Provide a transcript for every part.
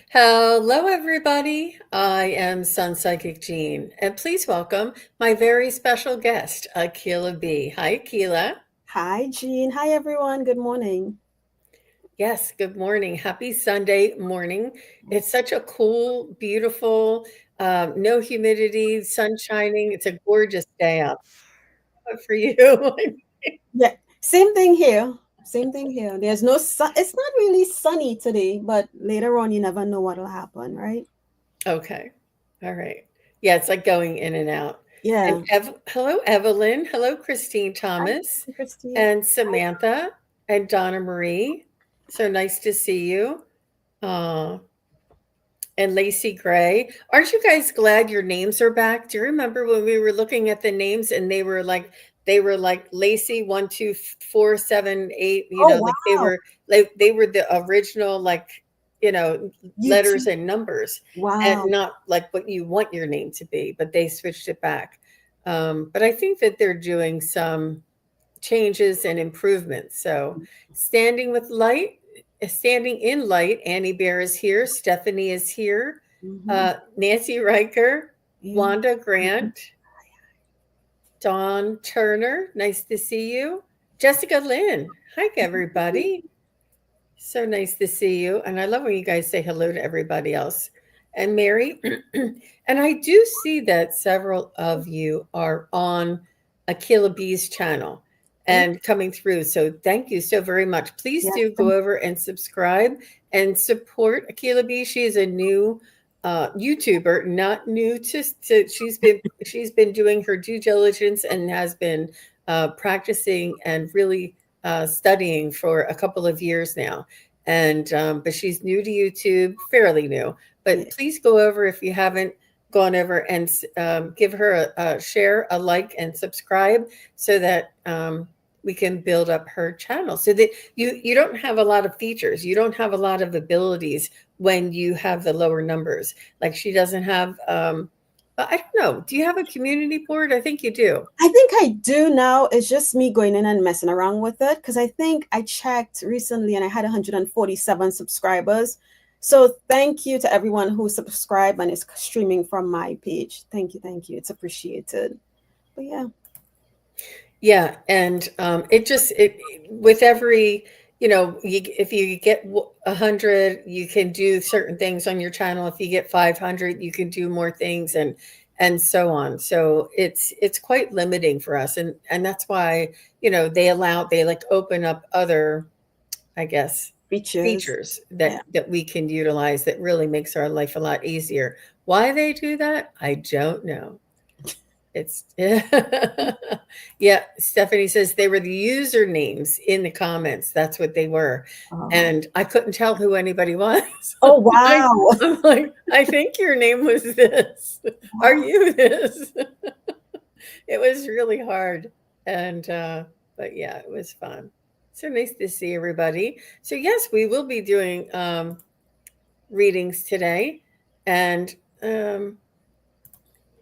Hello, everybody. I am SunPsychicJean, and please welcome my very special guest, Akela-B. Hi, Akela. Hi, Jean. Hi, everyone. Good morning. Yes, good morning. Happy Sunday morning. It's such a cool, beautiful, no humidity, sun shining. It's a gorgeous day out. But for you, Yeah, same thing here. Same thing here. There's no sun. It's not really sunny today, but later on, you never know what'll happen, right? okay, all right. Yeah, it's like going in and out. And Yeah. hello, Evelyn. Hello, Christine Hi, Thomas, Christine. and Samantha, and Donna Marie. So nice to see you. Uh, and Lacey Gray. Aren't you guys glad your names are back? Do you remember when we were looking at the names and they were like Lacey 1 2 4 7 8, Oh, like they wow. were like they were the original letters YouTube. and numbers, and Wow. not like what you want your name to be, but they switched it back. But I think that they're doing some changes and improvements. So, standing in light, Annie Bear is here, Stephanie is here, Mm-hmm. Nancy Riker, Yeah. Wanda Grant, Dawn Turner, nice to see you, Jessica Lynn. Hi, everybody. So nice to see you. And I love when you guys say hello to everybody else. And Mary, and I do see that several of you are on Akela-B's channel Thank and coming through. So thank you so very much. Please Yeah. do go over and subscribe and support Akela-B. She is a new YouTuber, not new to she's been doing her due diligence and has been practicing and really studying for a couple of years now, and but she's new to YouTube, fairly new. Yeah. But please go over if you haven't gone over and give her a share, a like, and subscribe so that we can build up her channel. So that you don't have a lot of features, you don't have a lot of abilities when you have the lower numbers. Like she doesn't have. I don't know. Do you have a community board? I think you do. I think I do now. It's just me going in and messing around with it because I think I checked recently and I had 147 subscribers. So thank you to everyone who subscribed and is streaming from my page. Thank you, thank you. It's appreciated. But yeah. Yeah, and it with every if you get 100, you can do certain things on your channel. If you get 500, you can do more things, and so on. So it's quite limiting for us, and that's why they like open up other, I guess, Features. features Yeah. that we can utilize that really makes our life a lot easier. Why they do that, I don't know. It's yeah. Stephanie says they were the usernames in the comments. That's what they were, Oh, and I couldn't tell who anybody was. oh I, wow. I'm like, I think your name was this. Are Wow. you this? It was really hard, and but yeah, it was fun. So nice to see everybody. So yes, we will be doing readings today, and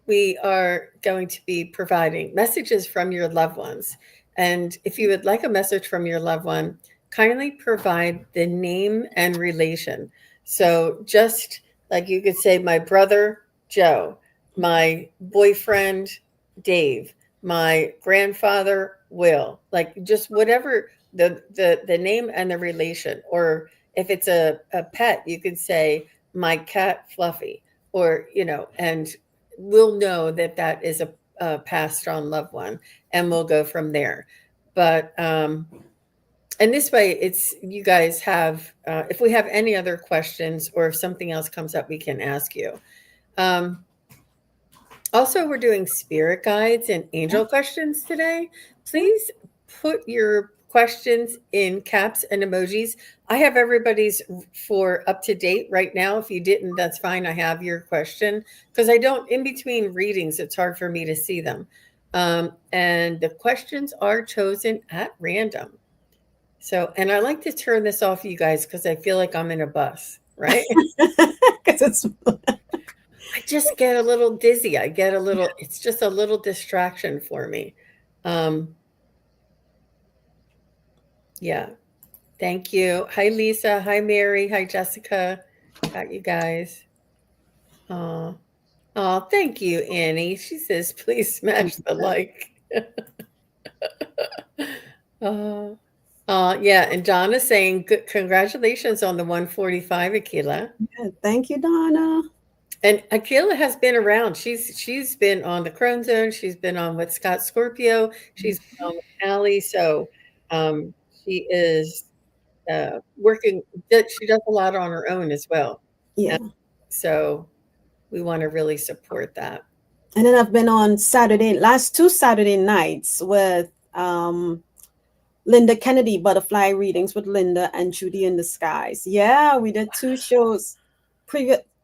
we are going to be providing messages from your loved ones. And if you would like a message from your loved one, kindly provide the name and relation. So just like you could say, my brother Joe, my boyfriend Dave, my grandfather Will, like just whatever the name and the relation. Or if it's a pet, you could say my cat Fluffy, or and we'll know that that is a passed on loved one, and we'll go from there. But and this way, it's you guys have. If we have any other questions or if something else comes up, we can ask you. Um, Also, we're doing spirit guides and angel questions today. Please put your questions in caps and emojis. I have everybody's for up to date right now. If you didn't, that's fine. I have your question because I don't, in between readings, it's hard for me to see them. And the questions are chosen at random. So, and I like to turn this off, you guys, because I feel like I'm in a bus, right? Because it's I just get a little dizzy. I get a little, it's just a little distraction for me. Um, yeah. Thank you. Hi, Lisa. Hi, Mary. Hi, Jessica. Got you guys. Oh, thank you, Annie. She says, please smash the like. uh, yeah, and Donna's saying, good, congratulations on the 145, Akela. Yeah, thank you, Donna. And Akela has been around. She's been on the Crone Zone. She's been on with Scott Scorpio. She's been on with Allie. So um, she is working. She does a lot on her own as well. Yeah. So we want to really support that. And then I've been on last 2 Saturday nights with Linda Kennedy, Butterfly Readings with Linda and Judy in the Skies. Yeah, we did 2 shows.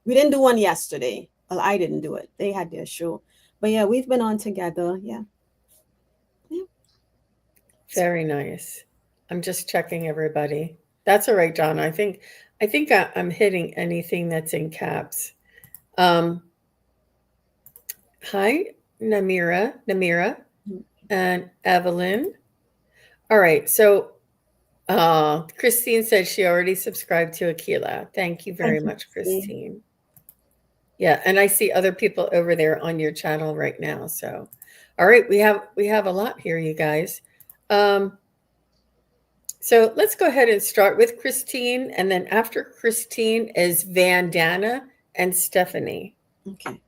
We didn't do one yesterday. Well, I didn't do it. They had their show. But yeah, we've been on together. Yeah. Very nice. I'm just checking everybody. That's all right, John. I think I'm hitting anything that's in caps. Hi, Namira, and Evelyn. All right, so Christine said she already subscribed to Akela. Thank you very much, Christine. Yeah, and I see other people over there on your channel right now. So, all right, we have a lot here, you guys. So let's go ahead and start with Christine, and then after Christine is Vandana and Stephanie. Okay.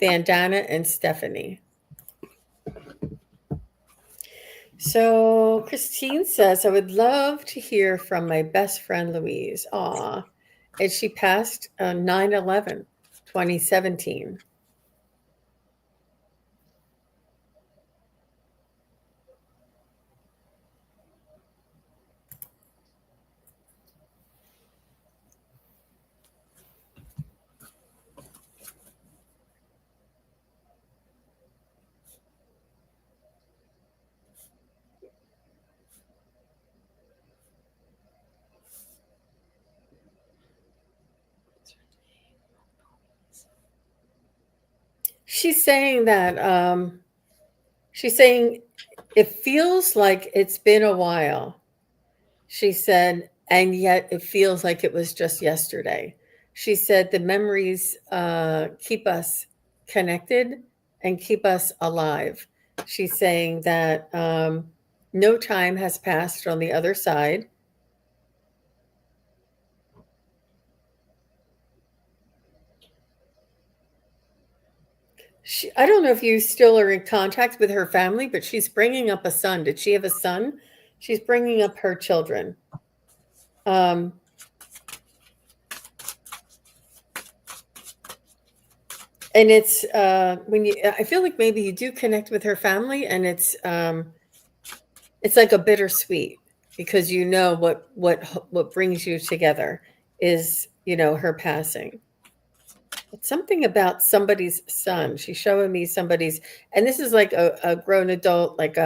Vandana and Stephanie. So Christine says, I would love to hear from my best friend Louise. Aw. And she passed on 9/11, 2017. She's saying that it feels like it's been a while. She said, and yet it feels like it was just yesterday. She said the memories keep us connected and keep us alive. She's saying that no time has passed on the other side. I don't know if you still are in contact with her family, but she's bringing up a son. Did she have a son? She's bringing up her children. And it's I feel like maybe you do connect with her family, and it's like a bittersweet, because you know what brings you together is, her passing. It's something about somebody's son. She's showing me somebody's, and this is like a grown adult, like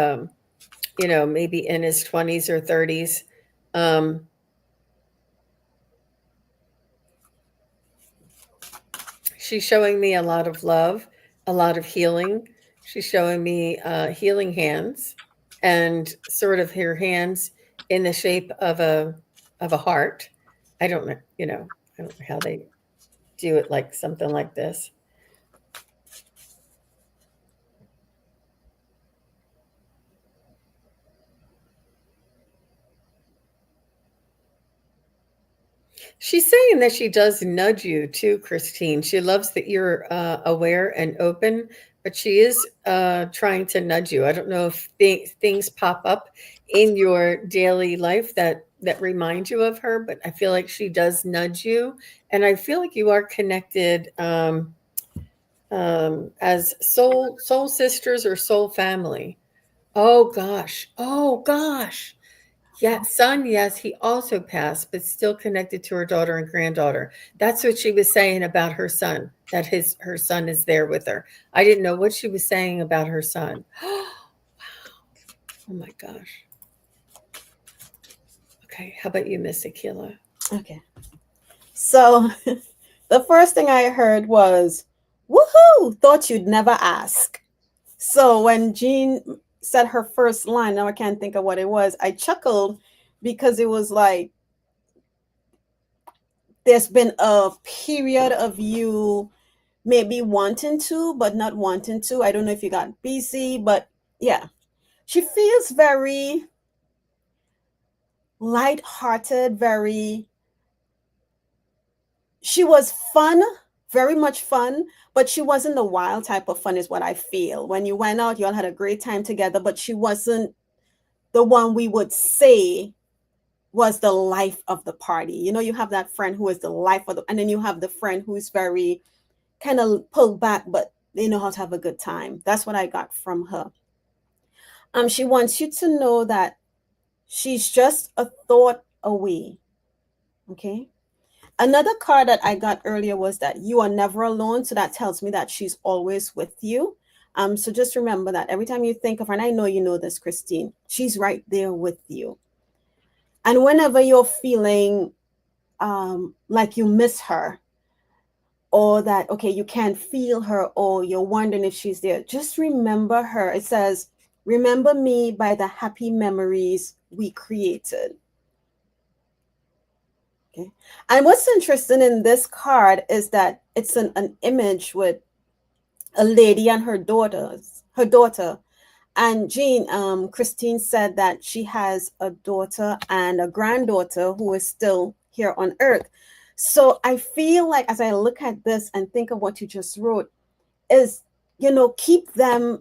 maybe in his 20s or 30s. She's showing me a lot of love, a lot of healing. She's showing me healing hands, and sort of her hands in the shape of a heart. I don't know, I don't know how they do it, like something like this. She's saying that she does nudge you too, Christine. She loves that you're aware and open, but she is trying to nudge you. I don't know if things pop up in your daily life that remind you of her, but I feel like she does nudge you, and I feel like you are connected as soul sisters or soul family. Oh gosh. Yeah, son, yes, he also passed, but still connected to her daughter and granddaughter. That's what she was saying about her son, that her son is there with her. I didn't know what she was saying about her son. Wow. Oh my gosh. Okay, how about you, Miss Akela? Okay. So the first thing I heard was, woohoo, thought you'd never ask. So when Jean said her first line, now I can't think of what it was, I chuckled because it was like, there's been a period of you maybe wanting to, but not wanting to. I don't know if you got busy, but yeah, she feels very light-hearted, very, she was fun, very much fun, but she wasn't the wild type of fun, is what I feel. When you went out, you all had a great time together, but she wasn't the one we would say was the life of the party. You know, you have that friend who is the life of the, and then you have the friend who's very kind of pulled back, but they know how to have a good time. That's what I got from her. She wants you to know that she's just a thought away. Okay. Another card that I got earlier was that you are never alone. So that tells me that she's always with you. So just remember that every time you think of her, and I know you know this, Christine, she's right there with you. And whenever you're feeling like you miss her, or that, okay, you can't feel her, or you're wondering if she's there, just remember her. It says, remember me by the happy memories we created. Okay. And what's interesting in this card is that it's an image with a lady and her daughter. And Jean, Christine said that she has a daughter and a granddaughter who is still here on earth. So I feel like as I look at this and think of what you just wrote is, you know, keep a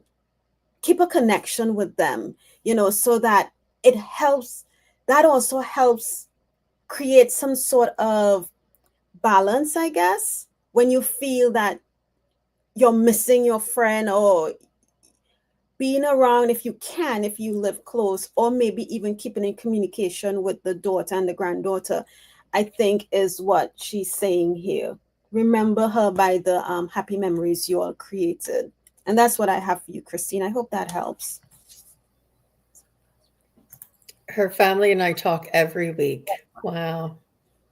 connection with them, you know, so that it helps, that also helps create some sort of balance, I guess, when you feel that you're missing your friend, or being around, if you can, if you live close, or maybe even keeping in communication with the daughter and the granddaughter, I think is what she's saying here. Remember her by the happy memories you all created. And that's what I have for you, Christine. I hope that helps. Her family and I talk every week. Wow.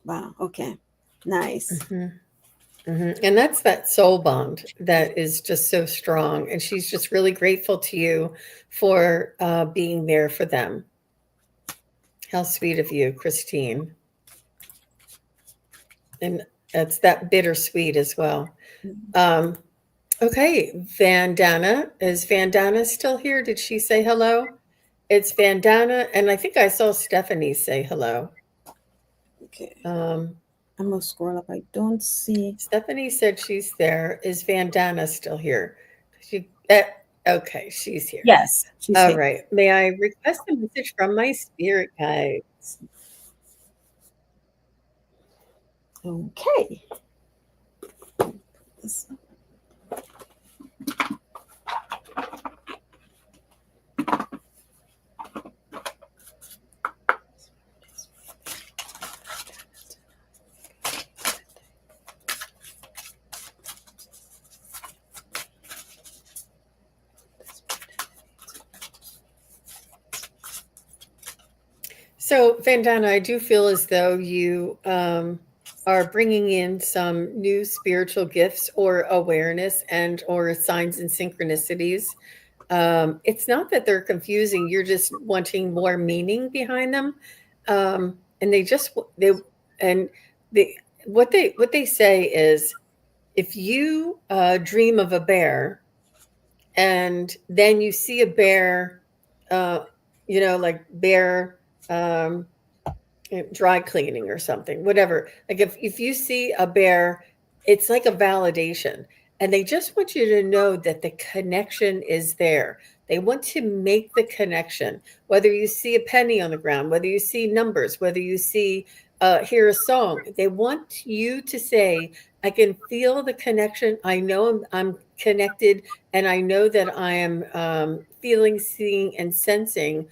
Wow. Okay. Nice. And that's that soul bond that is just so strong. And she's just really grateful to you for being there for them. How sweet of you, Christine. And that's that bittersweet as well. Okay, Vandana. Is Vandana still here? Did she say hello? It's Vandana, and I think I saw Stephanie say hello. Okay. I'm going to scroll up. I don't see. Stephanie said she's there. Is Vandana still here? Okay, she's here. Yes, she's All here. right. May I request a message from my spirit guides? Okay. So, Vandana, I do feel as though you are bringing in some new spiritual gifts or awareness and or signs and synchronicities. It's not that they're confusing; you're just wanting more meaning behind them, and what they say is, if you dream of a bear, and then you see a bear, like bear. Dry cleaning or something, whatever. Like if you see a bear, it's like a validation. And they just want you to know that the connection is there. They want to make the connection. Whether you see a penny on the ground, whether you see numbers, whether you hear a song, they want you to say, I can feel the connection. I know I'm connected, and I know that I am feeling, seeing, and sensing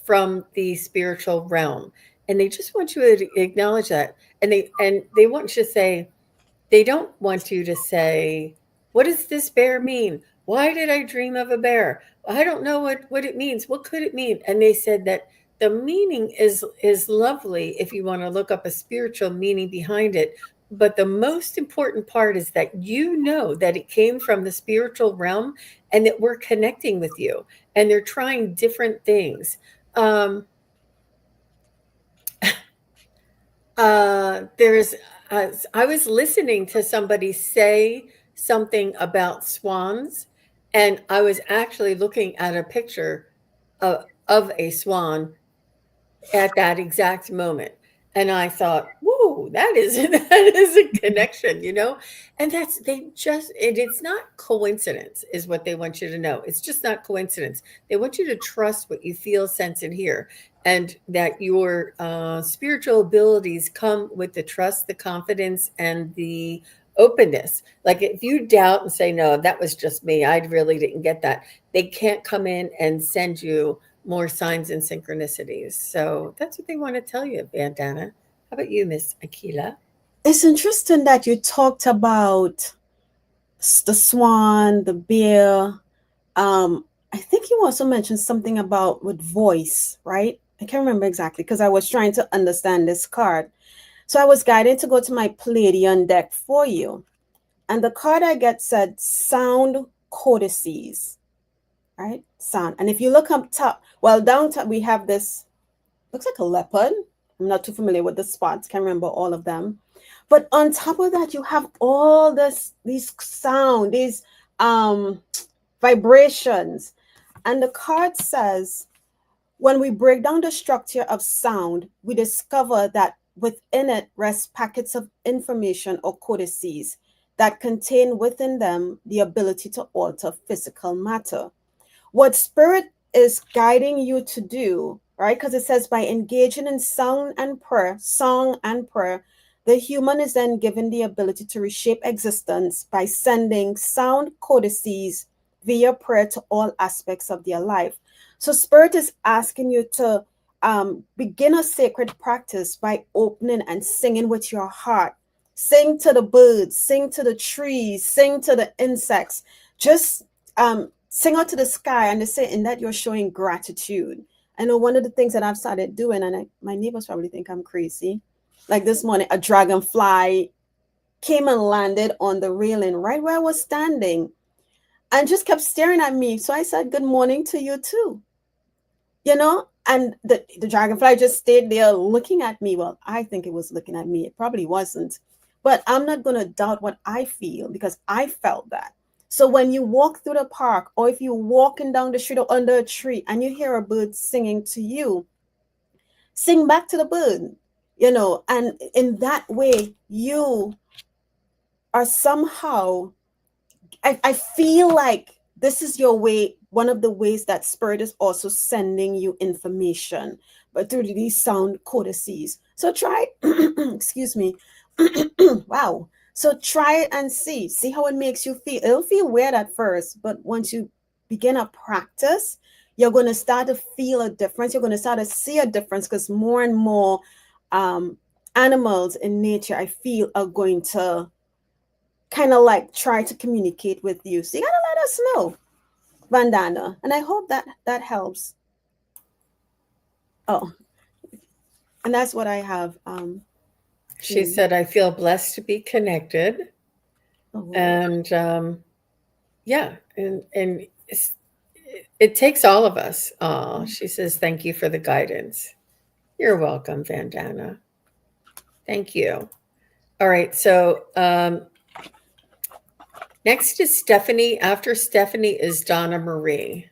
from the spiritual realm. And they just want you to acknowledge that. And they want you to say, they don't want you to say, what does this bear mean? Why did I dream of a bear? I don't know what it means. What could it mean? And they said that the meaning is lovely if you want to look up a spiritual meaning behind it. But the most important part is that you know that it came from the spiritual realm, and that we're connecting with you, and they're trying different things. There's, I was listening to somebody say something about swans, and I was actually looking at a picture of a swan at that exact moment. And I thought, whoa, that is that is a connection, you know? And that's they just it's not coincidence is what they want you to know. It's just not coincidence. They want you to trust what you feel, sense, and hear, and that your spiritual abilities come with the trust, the confidence, and the openness. Like if you doubt and say, no, that was just me, I really didn't get that, they can't come in and send you more signs and synchronicities. So that's what they want to tell you, Bandana. How about you, Miss Akela? It's interesting that you talked about the swan, the bear. I think you also mentioned something about with voice, right? I can't remember exactly because I was trying to understand this card. So I was guided to go to my Palladian deck for you. And the card I get said sound codices, right? Sound. And if you look up top, well, down top, we have this, looks like a leopard. I'm not too familiar with the spots, can't remember all of them. But on top of that, you have all these sound, these vibrations. And the card says, when we break down the structure of sound, we discover that within it rests packets of information or codices that contain within them the ability to alter physical matter. What spirit is guiding you to do, right? Because it says by engaging in song and prayer, the human is then given the ability to reshape existence by sending sound codices via prayer to all aspects of their life. So spirit is asking you to begin a sacred practice by opening and singing with your heart. Sing to the birds, sing to the trees, sing to the insects. Just sing out to the sky, and they say in that you're showing gratitude. I know one of the things that I've started doing, and my neighbors probably think I'm crazy. Like this morning, a dragonfly came and landed on the railing right where I was standing and just kept staring at me. So I said, good morning to you too. You know, and the dragonfly just stayed there looking at me. Well, I think it was looking at me. It probably wasn't. But I'm not going to doubt what I feel because I felt that. So when you walk through the park, or if you're walking down the street or under a tree and you hear a bird singing to you, sing back to the bird, you know, and in that way, you are somehow, I feel like this is your way, one of the ways that spirit is also sending you information, but through these sound codices. So try, excuse me. Wow. So try it and see how it makes you feel. It'll feel weird at first, but once you begin a practice, you're going to start to feel a difference. You're going to start to see a difference because more and more animals in nature, I feel, are going to kind of like try to communicate with you. So you got to let us know, Vandana. And I hope that that helps. Oh, and that's what I have. She said, I feel blessed to be connected. Oh, And yeah, and it takes all of us. She says, thank you for the guidance. You're welcome, Vandana. Thank you. All right. So next is Stephanie. After Stephanie is Donna Marie.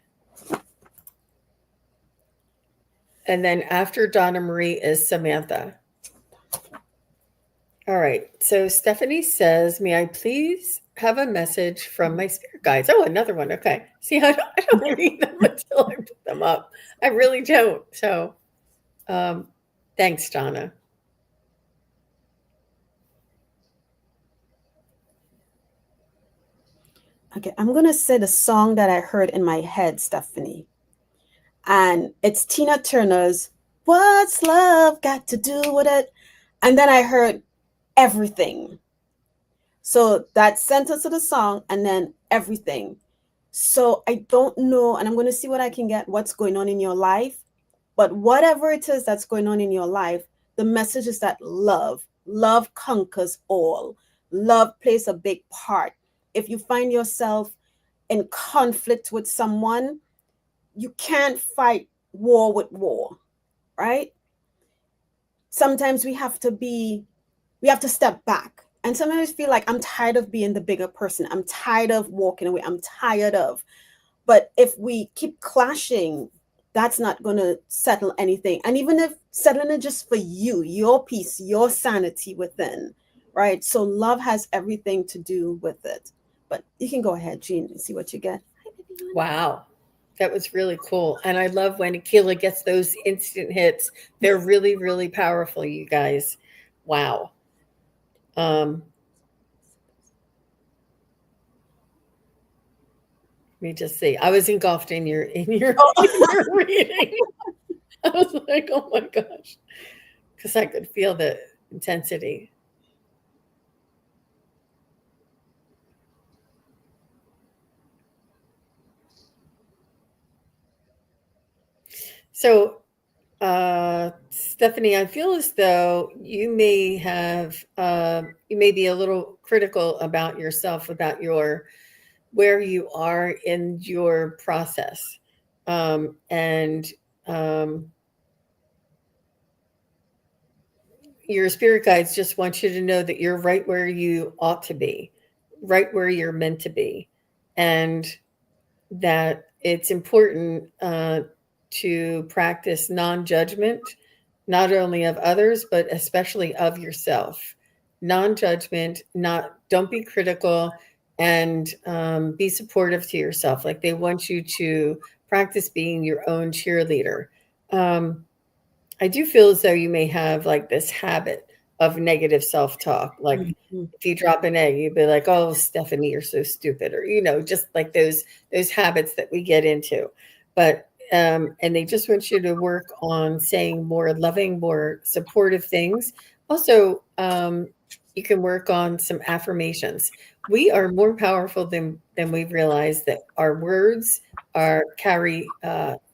And then after Donna Marie is Samantha. All right. So Stephanie says, may I please have a message from my spirit guides? Oh, another one. Okay. See, I don't read them until I put them up. I really don't. So thanks, Donna. okay, I'm going to say the song that I heard in my head, Stephanie. And it's Tina Turner's What's Love Got to Do with It? And then I heard everything. So that sentence of the song and then everything. So I don't know, and I'm going to see what I can get, what's going on in your life. But whatever it is that's going on in your life, the message is that love conquers all. Love plays a big part. If you find yourself in conflict with someone, you can't fight war with war, right? sometimes we have to step back. And sometimes I feel like I'm tired of being the bigger person. I'm tired of walking away. I'm tired of. But if we keep clashing, that's not going to settle anything. And even if settling it just for you, your peace, your sanity within, right? So love has everything to do with it. But you can go ahead, Jean, and see what you get. Wow. That was really cool. And I love when Akela gets those instant hits. They're really, really powerful, you guys. Wow. Let me just see. I was engulfed in your in your, in your reading. I was like, oh my gosh. Because I could feel the intensity. So Stephanie, I feel as though you may have, you may be a little critical about yourself, about your where you are in your process, and your spirit guides just want you to know that you're right where you ought to be, right where you're meant to be, and that it's important to practice non-judgment, not only of others but especially of yourself. Non-judgment, not don't be critical, and be supportive to yourself. Like they want you to practice being your own cheerleader. um, I do feel as though you may have like this habit of negative self-talk. Like Mhm. if you drop an egg, you'd be like, "Oh, Stephanie, you're so stupid," or just like those habits that we get into. But and they just want you to work on saying more loving, more supportive things. Also, you can work on some affirmations. We are more powerful than we realize. That our words are carry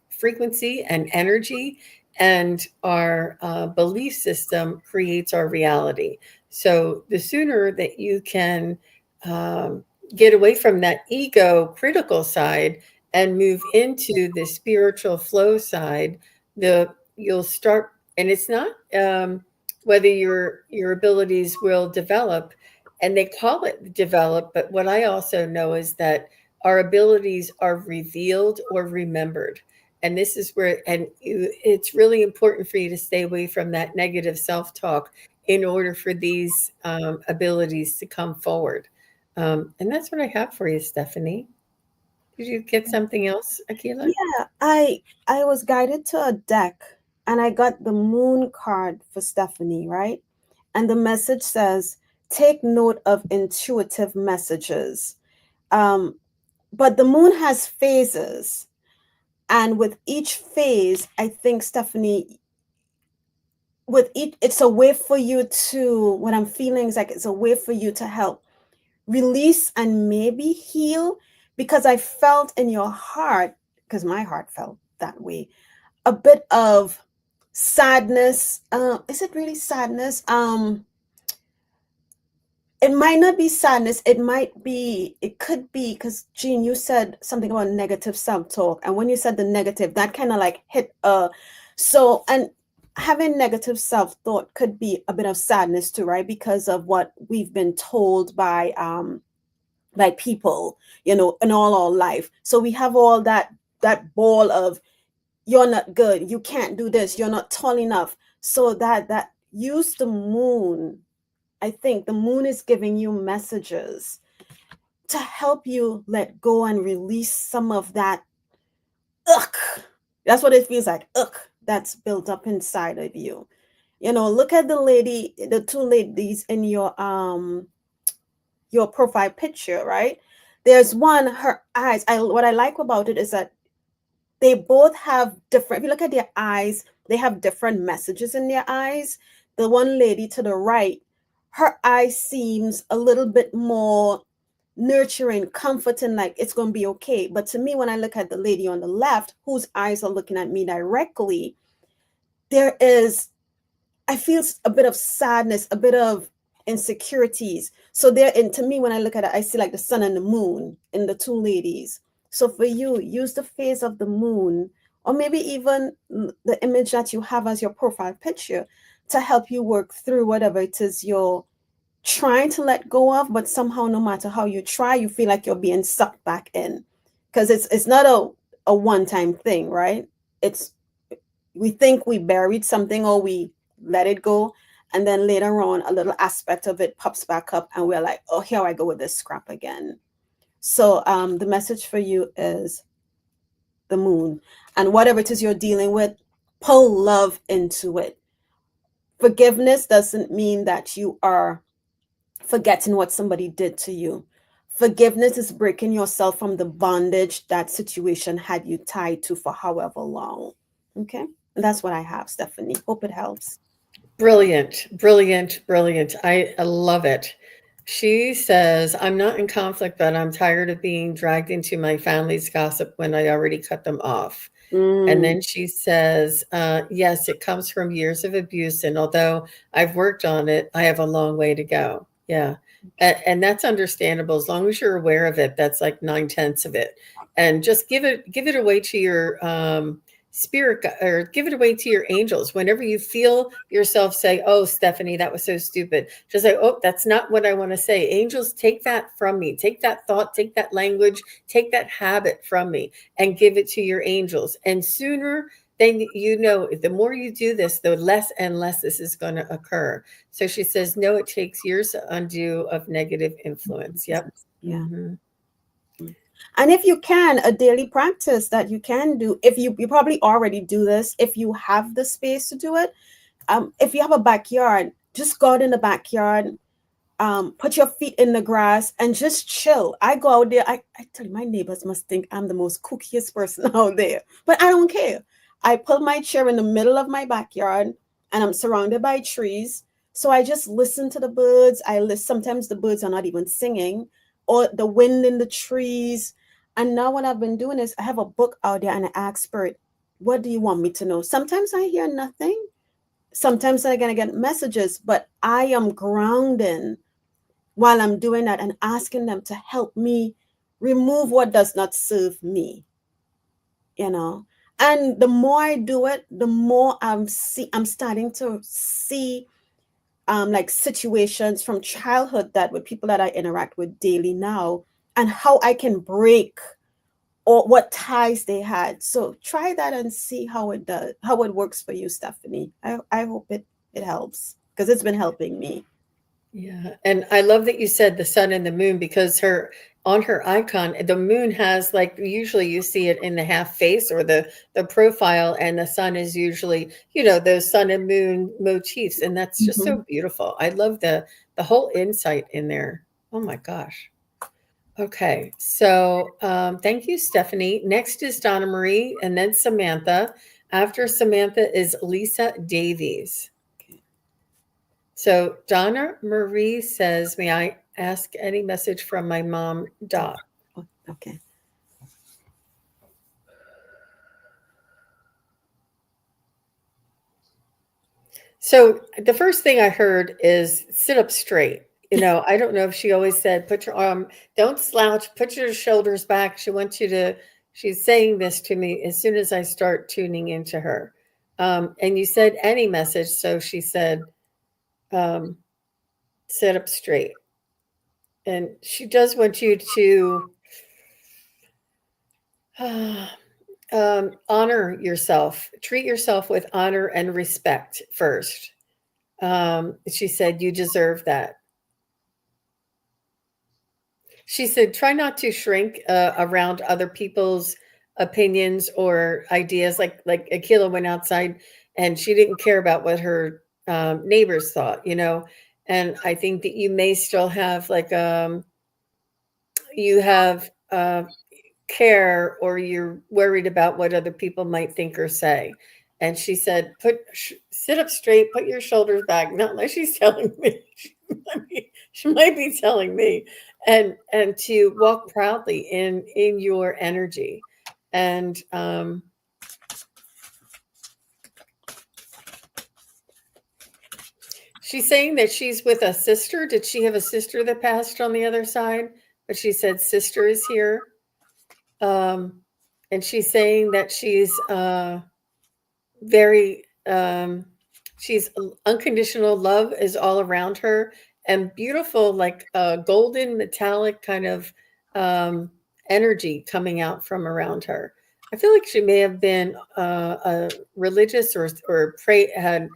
frequency and energy, and our belief system creates our reality. So the sooner that you can get away from that ego critical side and move into the spiritual flow side, the you'll start. And it's not whether your abilities will develop, and they call it develop, but what I also know is that our abilities are revealed or remembered. And this is where, it's really important for you to stay away from that negative self-talk in order for these abilities to come forward. And that's what I have for you, Stephanie. Did you get something else, Akila? Yeah, I was guided to a deck and I got the moon card for Stephanie, right? And the message says, take note of intuitive messages. Um, but the moon has phases. And with each phase, I think, Stephanie, with each, it's a way for you to, what I'm feeling is like it's a way for you to help release and maybe heal, because I felt in your heart, because my heart felt that way, a bit of sadness. Is it really sadness? It might not be sadness. It could be, because Jean, you said something about negative self-talk. And when you said the negative, that kind of like hit, and having negative self-thought could be a bit of sadness too, right? Because of what we've been told by people, in all our life. So we have all that ball of, you're not good, you can't do this, you're not tall enough. So that use the moon. I think the moon is giving you messages to help you let go and release some of that ugh. That's what it feels like, ugh, that's built up inside of you. Look at the two ladies in your profile picture, right? There's one, her eyes. What I like about it is that they both have different, if you look at their eyes, they have different messages in their eyes. The one lady to the right, her eye seems a little bit more nurturing, comforting, like it's going to be okay. But to me, when I look at the lady on the left, whose eyes are looking at me directly, I feel a bit of sadness, a bit of insecurities. So and to me, when I look at it, I see like the sun and the moon in the two ladies. So for you, use the phase of the moon, or maybe even the image that you have as your profile picture, to help you work through whatever it is you're trying to let go of, but somehow no matter how you try, you feel like you're being sucked back in. Because it's not a one-time thing, right? It's we think we buried something or we let it go, and then later on a little aspect of it pops back up and we're like, oh, here I go with this scrap again. So the message for you is the moon, and whatever it is you're dealing with, pull love into it. Forgiveness doesn't mean that you are forgetting what somebody did to you. Forgiveness is breaking yourself from the bondage that situation had you tied to for however long. Okay? And that's what I have, Stephanie. Hope it helps. Brilliant, brilliant, brilliant. I love it. She says, I'm not in conflict, but I'm tired of being dragged into my family's gossip when I already cut them off. And then she says, yes, it comes from years of abuse. And although I've worked on it, I have a long way to go. Yeah. And that's understandable. As long as you're aware of it, that's like 9/10 of it. And just give it away to your spirit, or give it away to your angels. Whenever you feel yourself say, oh, Stephanie, that was so stupid, just say, oh, that's not what I want to say. Angels, take that from me. Take that thought, take that language, take that habit from me and give it to your angels. And sooner than you know, the more you do this, the less and less this is going to occur. So she says, no, it takes years to undo of negative influence. Yep. Yeah. Mm-hmm. And if you can, a daily practice that you can do, if you probably already do this, if you have the space to do it, if you have a backyard, just go out in the backyard, put your feet in the grass and just chill. I go out there. I tell you, my neighbors must think I'm the most kookiest person out there, but I don't care. I put my chair in the middle of my backyard and I'm surrounded by trees. So I just listen to the birds. Sometimes the birds are not even singing, or the wind in the trees. And now what I've been doing is I have a book out there and I ask Spirit, what do you want me to know? Sometimes I hear nothing. Sometimes I'm going to get messages, but I am grounding while I'm doing that and asking them to help me remove what does not serve me, you know. And the more I do it, the more I'm starting to see like situations from childhood that with people that I interact with daily now, and how I can break or what ties they had. So try that and see how it works for you, Stephanie. I hope it helps, because it's been helping me. Yeah. And I love that you said the sun and the moon, because on her icon, the moon has, like, usually you see it in the half face or the profile, and the sun is usually, those sun and moon motifs. And that's just so beautiful. I love the whole insight in there. Oh my gosh. Okay. So thank you, Stephanie. Next is Donna Marie, and then Samantha. After Samantha is Lisa Davies. So Donna Marie says, may I ask any message from my mom, Dot? Okay. So the first thing I heard is sit up straight. I don't know if she always said, put your arm, don't slouch, put your shoulders back. She's saying this to me as soon as I start tuning into her. And you said any message. So she said, sit up straight. And she does want you to honor yourself, treat yourself with honor and respect first. She said, you deserve that. She said, try not to shrink around other people's opinions or ideas. Like Akela went outside and she didn't care about what her neighbors thought, And I think that you may still have you have care, or you're worried about what other people might think or say. And she said, sit up straight, put your shoulders back. Not like she's telling me. She might be telling me. And to walk proudly in your energy. And she's saying that she's with a sister. Did she have a sister that passed on the other side? But she said sister is here. And she's saying that she's very she's unconditional love is all around her, and beautiful, like golden metallic kind of um, energy coming out from around her. I feel like she may have been a religious or pray had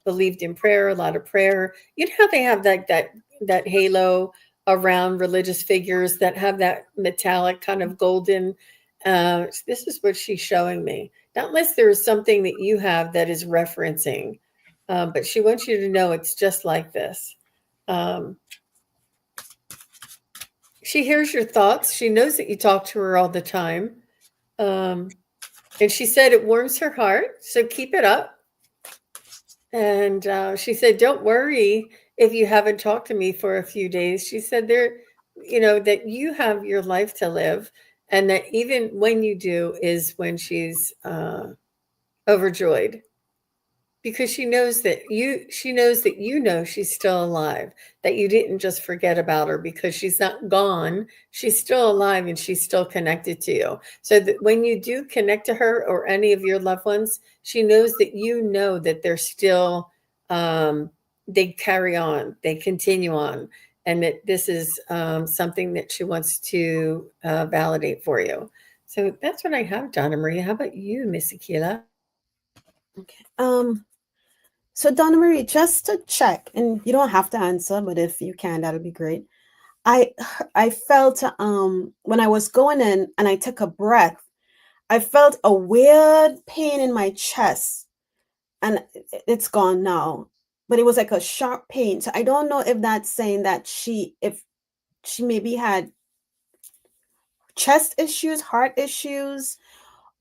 believed in prayer, a lot of prayer. You know how they have that halo around religious figures that have that metallic kind of golden. This is what she's showing me. Not unless there is something that you have that is referencing, but she wants you to know it's just like this. Um, she hears your thoughts. She knows that you talk to her all the time. Um, and she said it warms her heart. So keep it up. And she said, don't worry if you haven't talked to me for a few days. She said, that you have your life to live. And that even when you do is when she's overjoyed, because she knows that she's still alive, that you didn't just forget about her, because she's not gone. She's still alive and she's still connected to you. So that when you do connect to her or any of your loved ones, she knows that you know that they're still they carry on, they continue on, and that this is something that she wants to validate for you. So that's what I have, Donna Marie. How about you, Miss Akela? Okay. So Donna Marie, just to check, and you don't have to answer, but if you can, that'll be great. I I felt when I was going in and I took a breath, I felt a weird pain in my chest, and it's gone now. But it was like a sharp pain. So I don't know if that's saying that if she maybe had chest issues, heart issues,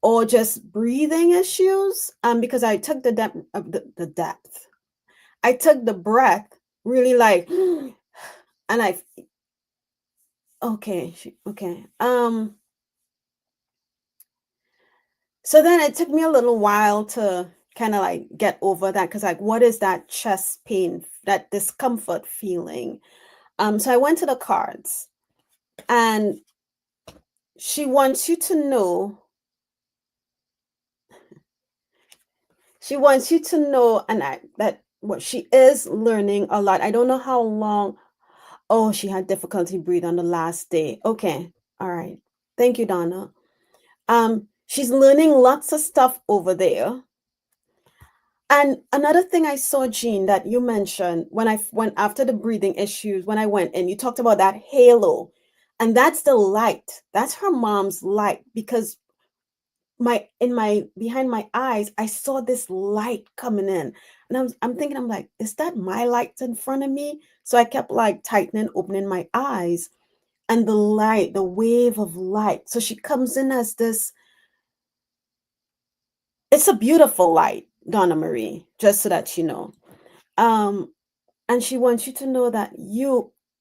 or just breathing issues. Because I took the depth of the depth. I took the breath really like, and okay, okay. So then it took me a little while to kind of like get over that, because like, what is that chest pain, that discomfort feeling? So I went to the cards, and she wants you to know. She wants you to know, and that what she is learning a lot. I don't know how long. Oh, she had difficulty breathing on the last day. Okay, all right. Thank you, Donna. She's learning lots of stuff over there. And another thing I saw, Jean, that you mentioned when I went after the breathing issues, when I went in, you talked about that halo. And that's the light. That's her mom's light, because my behind my eyes, I saw this light coming in. And I'm thinking, I'm like, is that my light in front of me? So I kept like tightening, opening my eyes, and the light, the wave of light. So she comes in as this. It's a beautiful light, Donna Marie, just so that you know. Um, and she wants you to know that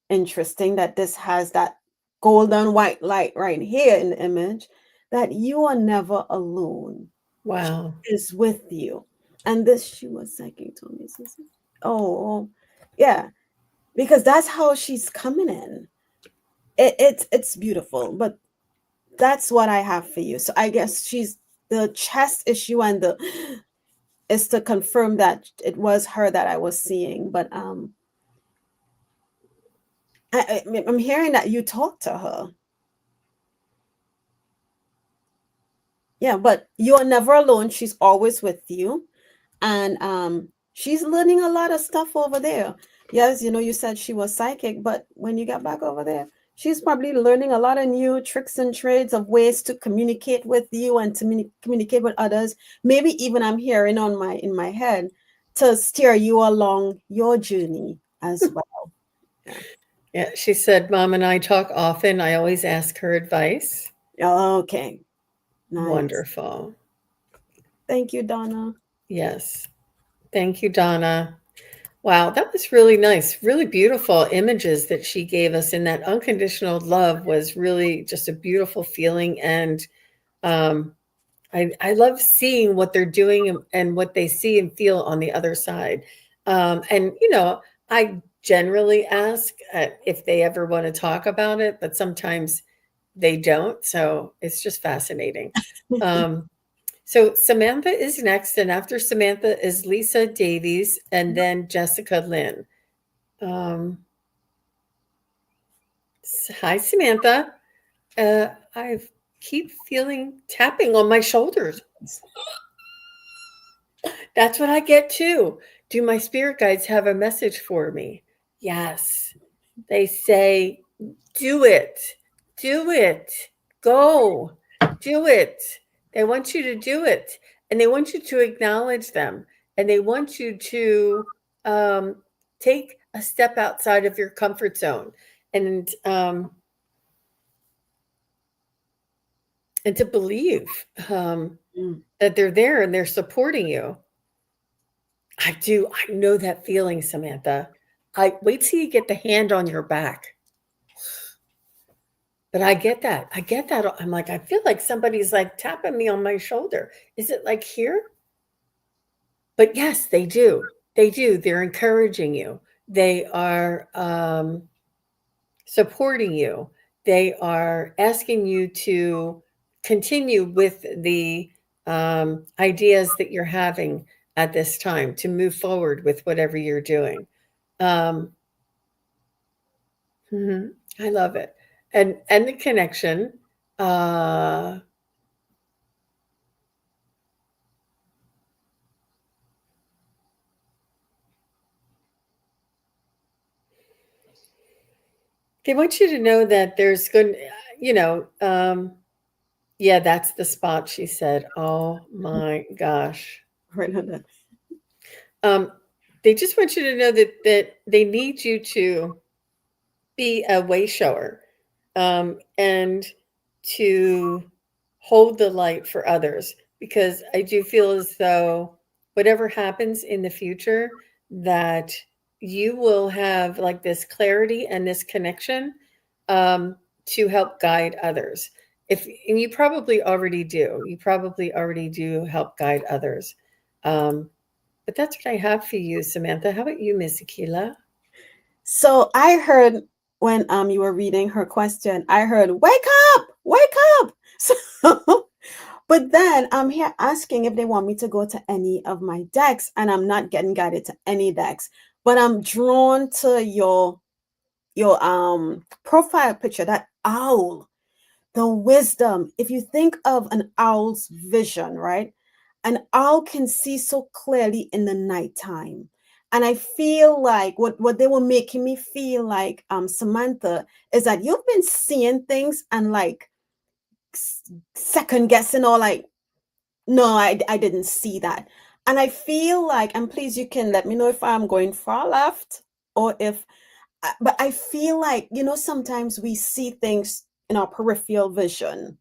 interesting that this has that golden white light right here in the image, that you are never alone. Wow. She is with you. And this, she was psychic told me. Oh, yeah, because that's how she's coming in. It's beautiful, but that's what I have for you. So I guess she's the chest issue, and the is to confirm that it was her that I was seeing. But I'm hearing that you talked to her. Yeah, but you are never alone. She's always with you. And she's learning a lot of stuff over there. Yes, you said she was psychic, but when you get back over there, she's probably learning a lot of new tricks and trades of ways to communicate with you and to communicate with others. Maybe even I'm hearing in my head to steer you along your journey as well. Yeah, she said, Mom and I talk often. I always ask her advice. Okay. Nice. Wonderful. Thank you, Donna. Yes. Thank you, Donna. Wow, that was really nice. Really beautiful images that she gave us. And that unconditional love was really just a beautiful feeling. And um, I love seeing what they're doing and what they see and feel on the other side. And, I generally ask if they ever want to talk about it, but sometimes they don't. So it's just fascinating. Um, So Samantha is next, and after Samantha is Lisa Davies, and then Jessica Lynn. Hi, Samantha. I keep feeling tapping on my shoulders. That's what I get too. Do my spirit guides have a message for me? Yes. They say, do it, do it, go, do it. They want you to do it, and they want you to acknowledge them, and they want you to take a step outside of your comfort zone, and to believe that they're there and they're supporting you. I do. I know that feeling, Samantha. I wait till you get the hand on your back. But I get that. I get that. I'm like, I feel like somebody's like tapping me on my shoulder. Is it like here? But yes, they do. They do. They're encouraging you. They are supporting you. They are asking you to continue with the ideas that you're having at this time, to move forward with whatever you're doing. I love it. And the connection. They want you to know that there's good, you know, yeah, that's the spot, she said. Oh my gosh. Right on that. They just want you to know that they need you to be a way shower, and to hold the light for others, because I do feel as though whatever happens in the future, that you will have like this clarity and this connection to help guide others. And you probably already do. You probably already do help guide others. But that's what I have for you, Samantha. How about you, Miss Akela? So I heard when you were reading her question, I heard wake up, wake up. So but then I'm here asking if they want me to go to any of my decks, and I'm not getting guided to any decks, but I'm drawn to your profile picture, that owl, the wisdom. If you think of an owl's vision, right? An owl can see so clearly in the nighttime. And I feel like what they were making me feel like, Samantha, is that you've been seeing things and like second guessing, or like, no, I didn't see that. And I feel like, and please, you can let me know if I'm going far left, or if, but I feel like, sometimes we see things in our peripheral vision,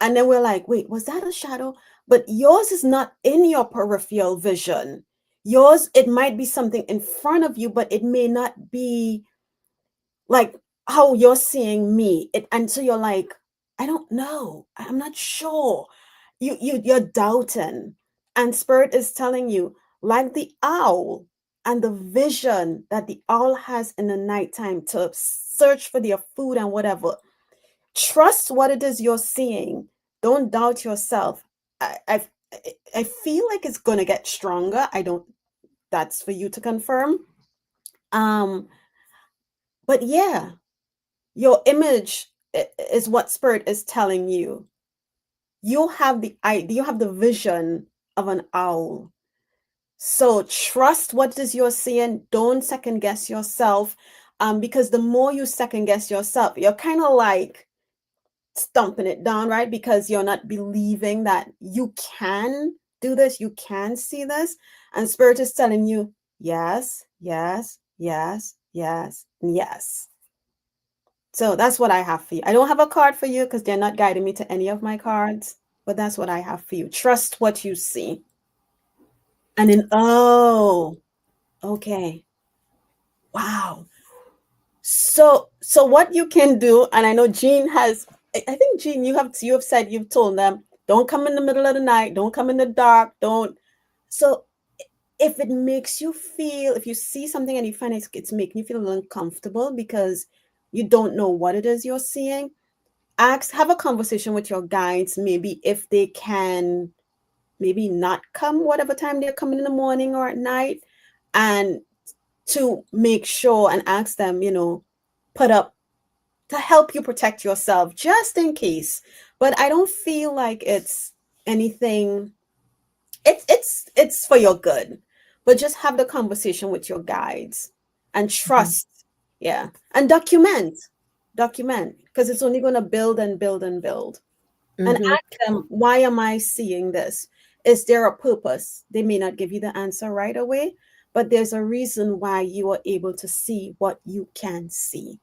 and then we're like, wait, was that a shadow? But yours is not in your peripheral vision. Yours, it might be something in front of you, but it may not be like how you're seeing me. And so you're like, I don't know. I'm not sure. You're doubting. And spirit is telling you, like the owl and the vision that the owl has in the nighttime to search for their food and whatever. Trust what it is you're seeing. Don't doubt yourself. I feel like it's gonna get stronger. I don't. That's for you to confirm. But yeah, your image is what spirit is telling you. You have the idea. You have the vision of an owl. So trust what it is you're seeing. Don't second guess yourself, because the more you second guess yourself, you're kind of like stumping it down, right? Because you're not believing that you can do this, you can see this, and spirit is telling you yes, yes, yes, yes, yes. So that's what I have for you. I don't have a card for you because they're not guiding me to any of my cards, but that's what I have for you. Trust what you see. And then, oh, okay, wow. So what you can do, and I know Jean has, I think Jean, you have said, you've told them, don't come in the middle of the night, don't come in the dark, don't. So if it makes you feel, if you see something and you find it's making you feel uncomfortable because you don't know what it is you're seeing, have a conversation with your guides, maybe if they can maybe not come whatever time they're coming in the morning or at night, and to make sure and ask them, put up to help you protect yourself just in case. But I don't feel like it's anything. It's for your good, but just have the conversation with your guides and trust. Yeah, and document, because it's only going to build and build and build. And ask them, why am I seeing this? Is there a purpose? They may not give you the answer right away, but there's a reason why you are able to see what you can see.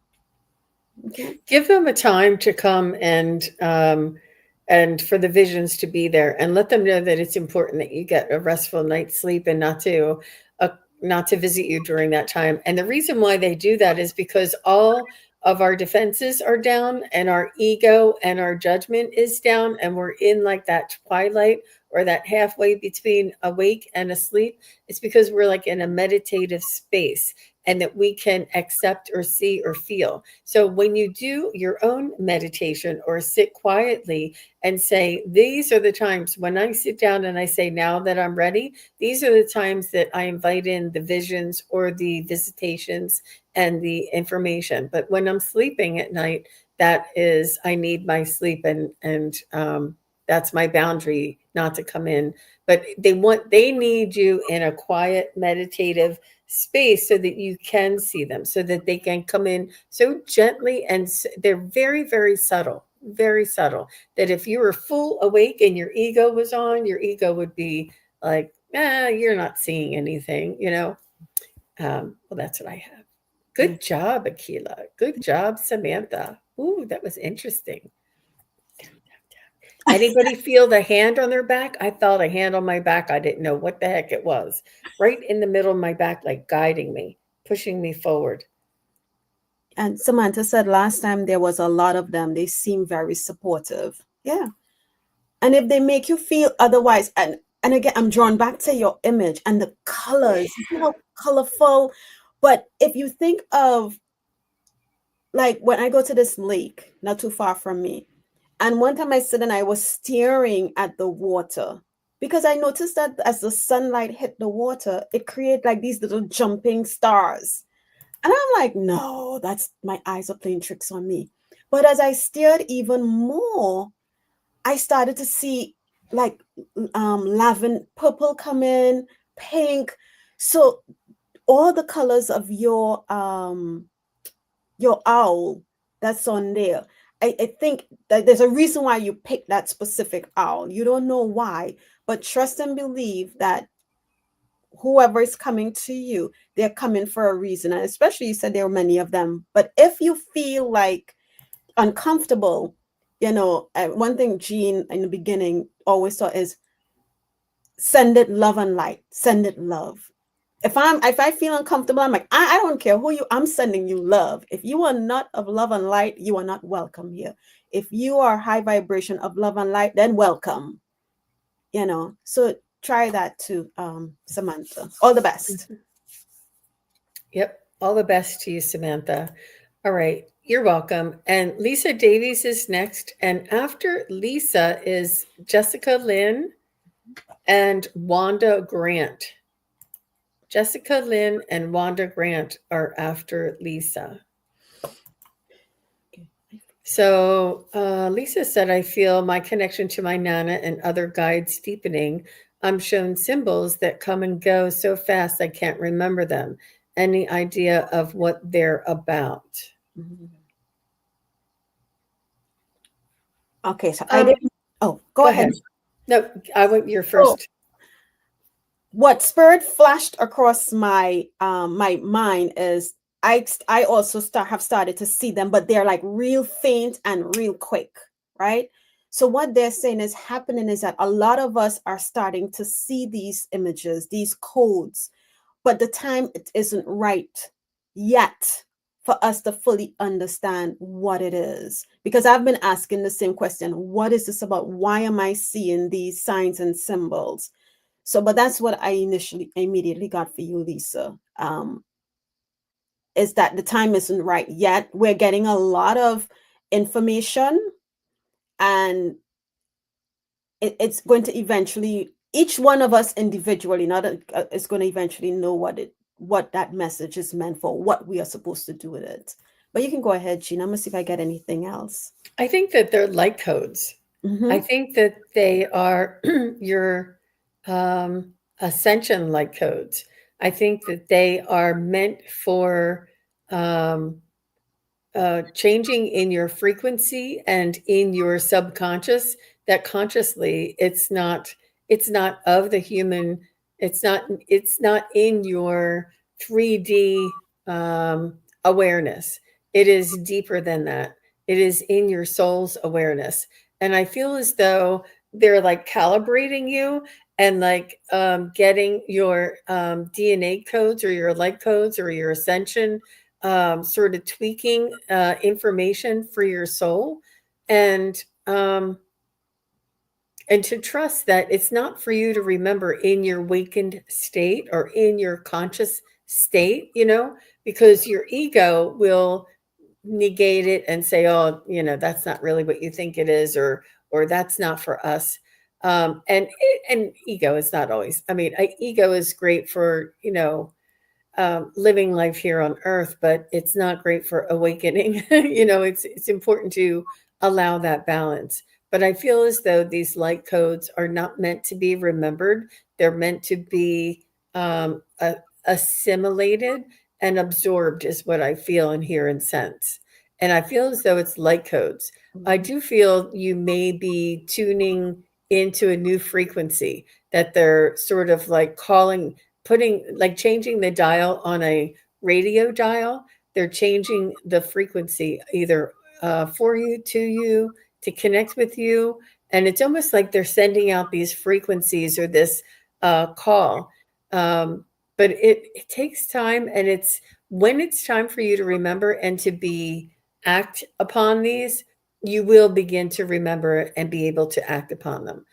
Okay. Give them a time to come and for the visions to be there, and let them know that it's important that you get a restful night's sleep and not to visit you during that time. And the reason why they do that is because all of our defenses are down, and our ego and our judgment is down, and we're in like that twilight, or that halfway between awake and asleep. It's because we're like in a meditative space, and that we can accept or see or feel. So when you do your own meditation or sit quietly and say, these are the times when I sit down and I say, now that I'm ready, these are the times that I invite in the visions or the visitations and the information. But when I'm sleeping at night, that is, I need my sleep, and that's my boundary not to come in. But they need you in a quiet, meditative space so that you can see them, so that they can come in so gently, and they're very, very subtle, that if you were full awake and your ego was on, your ego would be like, you're not seeing anything, well, that's what I have. Good job, Akela. Good job, Samantha. Ooh, that was interesting. Anybody feel the hand on their back? I felt a hand on my back. I didn't know what the heck it was. Right in the middle of my back, like guiding me, pushing me forward. And Samantha said last time there was a lot of them. They seem very supportive. Yeah. And if they make you feel otherwise, and again, I'm drawn back to your image and the colors, how colorful. But if you think of, like, when I go to this lake, not too far from me, and one time I sit and I was staring at the water, because I noticed that as the sunlight hit the water, it created like these little jumping stars. And I'm like, no, that's my eyes are playing tricks on me. But as I stared even more, I started to see like lavender, purple come in, pink. So all the colors of your owl that's on there. I think that there's a reason why you picked that specific owl. You don't know why, but trust and believe that whoever is coming to you, they're coming for a reason. And especially, you said there are many of them. But if you feel like uncomfortable, one thing Jean in the beginning always thought is, send it love and light. Send it love. If I feel uncomfortable, I'm like, I don't care who you, I'm sending you love. If you are not of love and light, you are not welcome here. If you are high vibration of love and light, then welcome. So try that too, Samantha. All the best. Yep. All the best to you, Samantha. All right. You're welcome. And Lisa Davies is next. And after Lisa is Jessica Lynn and Wanda Grant. Jessica Lynn and Wanda Grant are after Lisa. So Lisa said, I feel my connection to my Nana and other guides deepening. I'm shown symbols that come and go so fast I can't remember them. Any idea of what they're about? Okay, so I didn't. Oh, go ahead. No, I want your first. What spirit flashed across my my mind is I also have started to see them, but they're like real faint and real quick, right? So what they're saying is happening is that a lot of us are starting to see these images, these codes, but the time it isn't right yet for us to fully understand what it is. Because I've been asking the same question, what is this about? Why am I seeing these signs and symbols? So, but that's what I immediately got for you, Lisa, is that the time isn't right yet. We're getting a lot of information, and it's going to eventually each one of us individually, not is going to eventually know what that message is meant for, what we are supposed to do with it. But you can go ahead, Jean. I'm gonna see if I get anything else. I think that they're light codes. I think that they are your ascension light codes. I think that they are meant for changing in your frequency and in your subconscious, that consciously it's not of the human, it's not in your 3D awareness. It is deeper than that. It is in your soul's awareness. And I feel as though they're like calibrating you and like getting your DNA codes or your light codes or your ascension, sort of tweaking information for your soul, and um, and to trust that it's not for you to remember in your awakened state or in your conscious state, because your ego will negate it and say, oh, that's not really what you think it is, or that's not for us. And ego is not always, ego is great for living life here on earth, but it's not great for awakening. It's important to allow that balance. But I feel as though these light codes are not meant to be remembered. They're meant to be assimilated and absorbed, is what I feel and hear and sense. And I feel as though it's light codes. I do feel you may be tuning into a new frequency, that they're sort of like changing the dial on a radio dial. They're changing the frequency either for you, to connect with you. And it's almost like they're sending out these frequencies or this call. But it takes time, and it's when it's time for you to remember and to act upon these, you will begin to remember and be able to act upon them.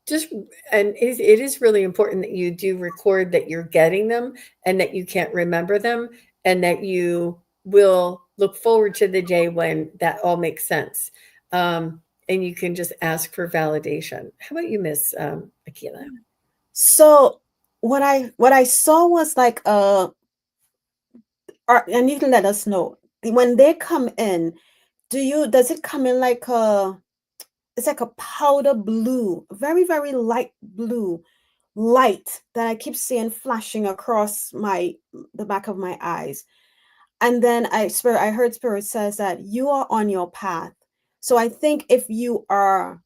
Just and it is really important that you do record that you're getting them and that you can't remember them, and that you will look forward to the day when that all makes sense. And you can just ask for validation. How about you, Miss Akela? So what I saw was like and you can let us know when they come in. Does it come in like it's like a powder blue, very, very light blue light that I keep seeing flashing across the back of my eyes. And then I heard Spirit says that you are on your path. So I think if you are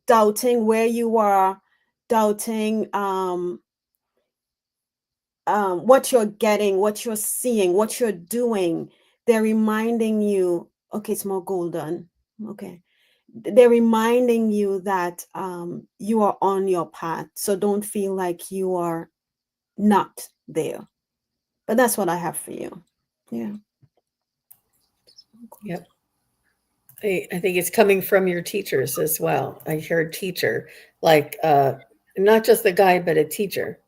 doubting where you are, doubting what you're getting, what you're seeing, what you're doing, they're reminding you, okay, it's more golden. Okay. They're reminding you that you are on your path. So don't feel like you are not there. But that's what I have for you. Yeah. Yep. I think it's coming from your teachers as well. I heard teacher, like not just a guide, but a teacher.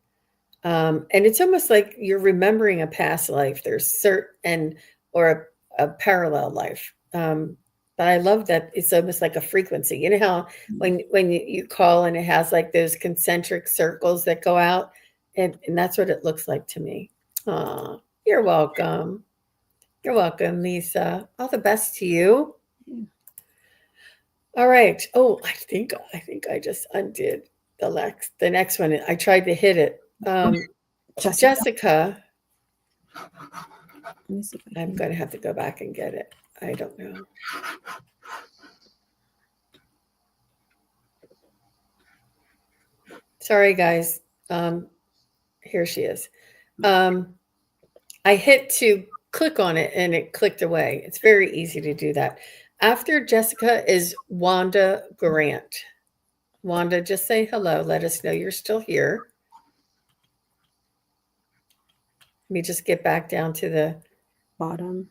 And it's almost like you're remembering a past life. There's certain or a parallel life. But I love that it's almost like a frequency. You know how when you call and it has like those concentric circles that go out, and that's what it looks like to me. Aw, you're welcome. You're welcome, Lisa. All the best to you. All right. Oh, I think I just undid the next one. I tried to hit it. Jessica. I'm going to have to go back and get it. I don't know. Sorry, guys. Here she is. I hit to click on it and it clicked away. It's very easy to do that. After Jessica is Wanda Grant. Wanda, just say hello. Let us know you're still here. Let me just get back down to the bottom.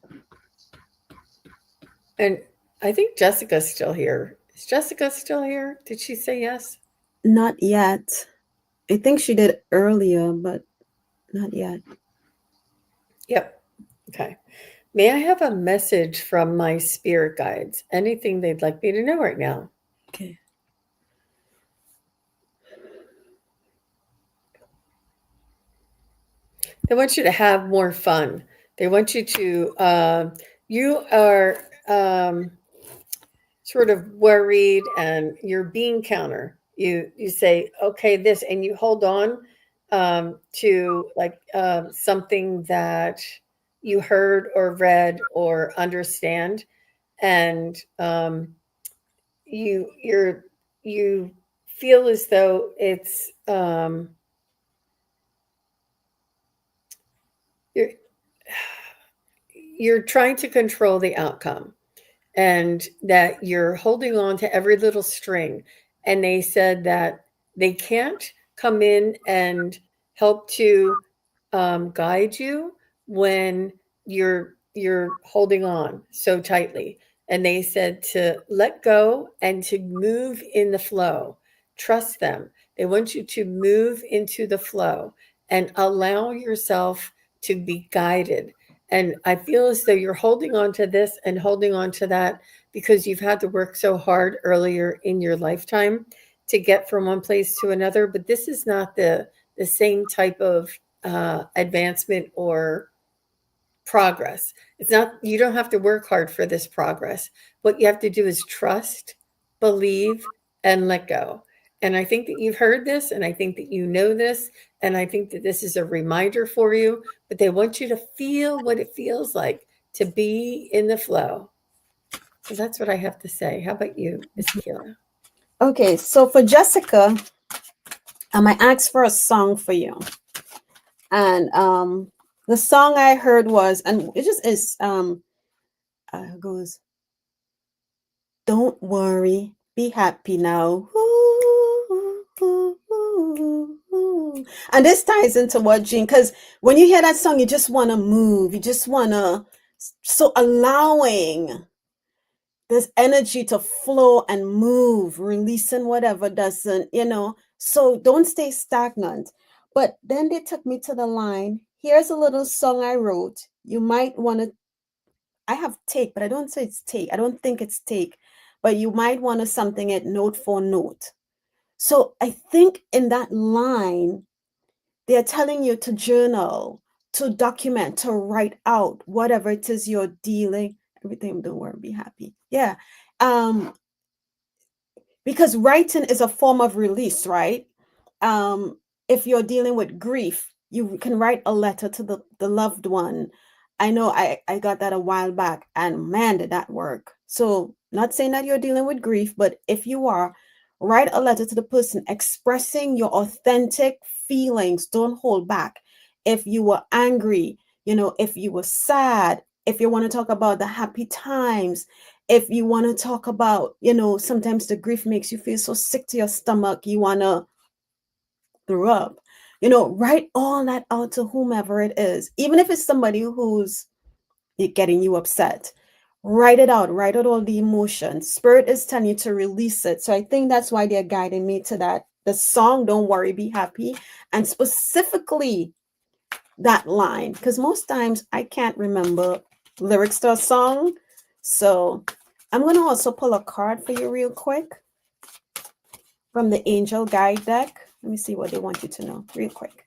And I think Jessica's still here. Is Jessica still here? Did she say yes? Not yet. I think she did earlier, but not yet. Yep. Okay. May I have a message from my spirit guides? Anything they'd like me to know right now? Okay. They want you to have more fun. They want you to, you are sort of worried and you're being counter. You say, okay, this, and you hold on to like something that you heard or read or understand, and you're you feel as though you're you're trying to control the outcome, and that you're holding on to every little string. And they said that they can't come in and help to guide you when you're holding on so tightly. And they said to let go and to move in the flow. Trust them. They want you to move into the flow and allow yourself to be guided. And I feel as though you're holding on to this and holding on to that because you've had to work so hard earlier in your lifetime to get from one place to another. But this is not the same type of advancement or progress. It's not, you don't have to work hard for this progress. What you have to do is trust, believe, and let go. And I think that you've heard this, and I think that you know this, and I think that this is a reminder for you, but they want you to feel what it feels like to be in the flow. So that's what I have to say. How about you, Miss Akela? Okay, so for Jessica, I might ask for a song for you. And the song I heard was, and it just is, goes, don't worry, be happy now. And this ties into what Jean, because when you hear that song, you just want to move. You just want to, so allowing this energy to flow and move, releasing whatever doesn't, so don't stay stagnant. But then they took me to the line. Here's a little song I wrote. You might want to, I have take, but I don't say it's take. I don't think it's take, but you might want to something it note for note. So I think in that line, they're telling you to journal, to document, to write out whatever it is you're dealing. Everything, don't worry, be happy. Yeah. Because writing is a form of release, right? If you're dealing with grief, you can write a letter to the loved one. I know I got that a while back, and man, did that work. So not saying that you're dealing with grief, but if you are, write a letter to the person expressing your authentic feelings. Don't hold back. If you were angry, if you were sad, if you want to talk about the happy times, if you want to talk about, sometimes the grief makes you feel so sick to your stomach, you want to throw up, write all that out to whomever it is, even if it's somebody who's getting you upset. Write it out, write out all the emotions. Spirit is telling you to release it. So I think that's why they're guiding me to that. The song, Don't Worry, Be Happy, and specifically that line, because most times I can't remember lyrics to a song. So I'm going to also pull a card for you real quick from the Angel Guide deck. Let me see what they want you to know real quick.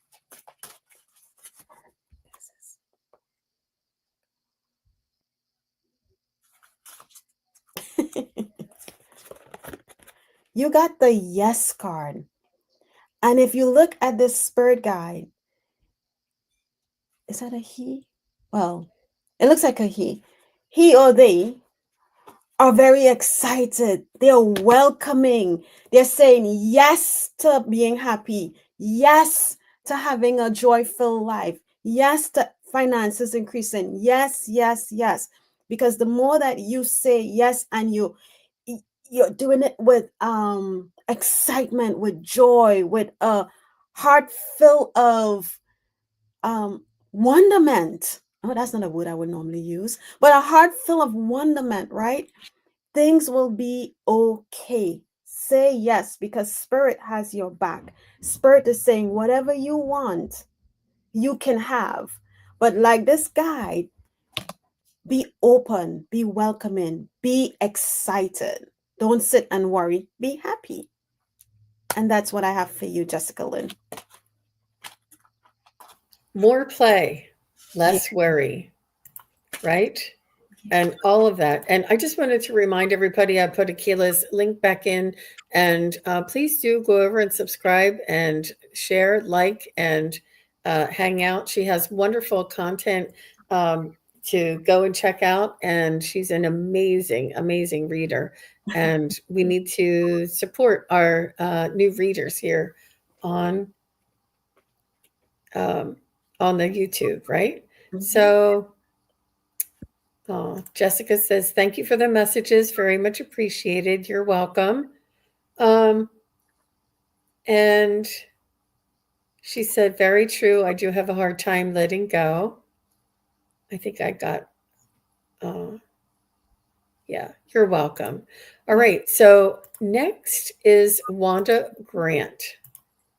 You got the Yes card. And if you look at this spirit guide, is that a he? Well, it looks like a he. He or they are very excited. They're welcoming. They're saying yes to being happy. Yes to having a joyful life. Yes to finances increasing. Yes, yes, yes. Because the more that you say yes, and you're doing it with excitement, with joy, with a heart full of wonderment. Oh, that's not a word I would normally use, but a heart full of wonderment, right? Things will be okay. Say yes, because Spirit has your back. Spirit is saying whatever you want, you can have. But like this guide, be open, be welcoming, be excited. Don't sit and worry, be happy. And that's what I have for you, Jessica Lynn. more play, less worry, right? And all of that. And I just wanted to remind everybody, I put Akela's link back in, and please do go over and subscribe and share, like, and hang out. She has wonderful content to go and check out, and she's an amazing, amazing reader. And we need to support our new readers here on on the YouTube, right? Mhm. So Jessica says, thank you for the messages. Very much appreciated. You're welcome. And she said, very true. I do have a hard time letting go. I think I got, yeah, you're welcome. All right. So next is Wanda Grant.